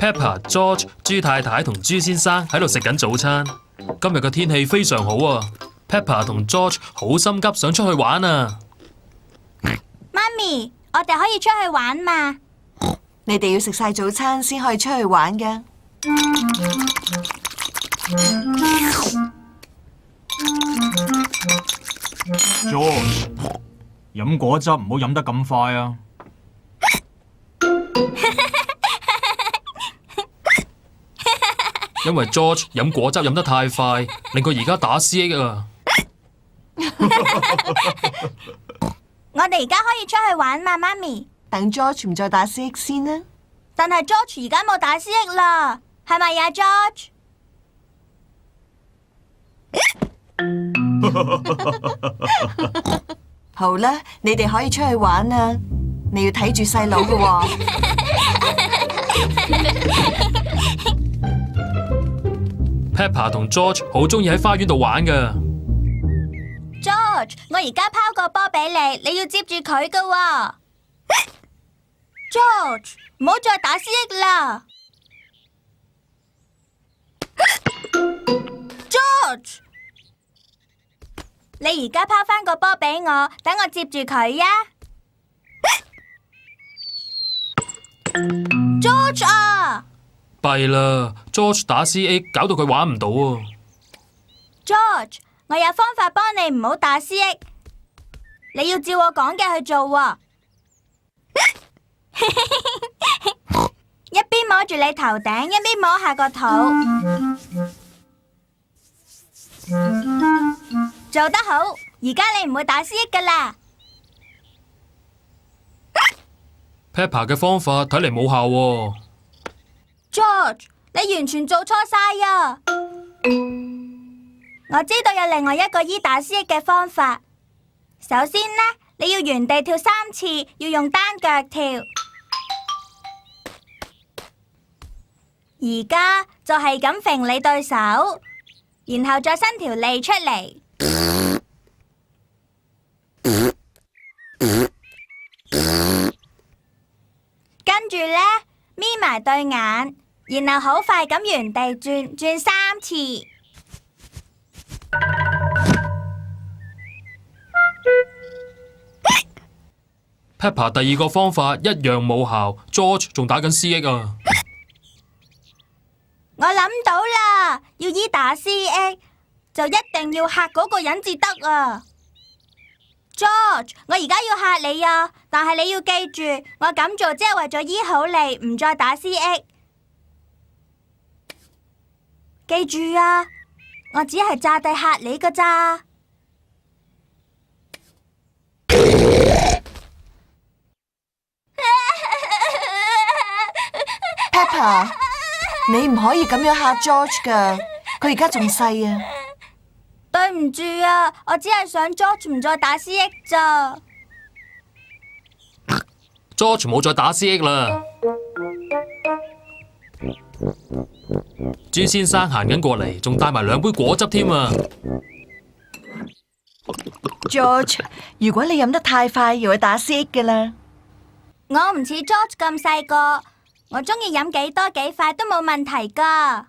Peppa、George、豬太太同豬先生喺度食緊早餐。今日嘅天氣非常好啊 ！Peppa 同 George 好心急想出去玩啊！媽咪，我哋可以出去玩嘛？你哋要食晒早餐先可以出去玩㗎。George， 飲果汁唔好飲得咁快啊！因為 George 飲果汁飲得太快，令佢而家打思噎啊！我哋而家可以出去玩嘛，媽咪？等 George 唔再打思噎先啦。但係 George 而家冇打思噎啦，係咪呀 ，George？好啦，你哋可以出去玩啦。你要睇住細佬㗎喎。Peppa 同 George 好中意喺花園度玩噶。George， 我而家拋個波俾你，你要接住佢噶喎。George， 唔好再打思噎啦。George， 你而家拋翻個波俾我，等我接住佢呀。George 啊！弊啦 ，George 打思噎，搞到佢玩唔到啊 George， 我有方法幫你唔好打思噎，你要照我講嘅去做喎。一邊摸住你頭頂，一邊摸下個肚，做得好，而家你唔會打思噎噶啦。Peppa 嘅方法睇嚟冇效喎。George， 你完全做錯晒呀！我知道有另外一個醫打思噎嘅方法。首先呢，你要原地跳3次，要用單腳跳。而家就係咁揈你對手，然後再伸條脷出嚟。跟住呢，眯埋對眼。然後好快咁原地轉3次。Peppa 第二個方法一樣冇效 ，George 仲打緊思噎啊！我諗到啦，要醫打思噎，就一定要嚇嗰個人至得啊 ！George， 我而家要嚇你啊，但係你要記住，我咁做只係為咗醫好你，唔再打思噎。記住啊，我只係詐諦嚇你㗎咋。Peppa， 你唔可以咁樣嚇 George 㗎，佢而家仲細啊。對唔住啊，我只係想 George 唔再打思噎咋。George 冇再打思噎啦。豬先生行緊過嚟，仲帶埋2杯果汁添啊 George， 如果你飲得太快，又會打思噎㗎啦。我唔似 George 咁細個，我中意飲幾多幾快都冇問題㗎。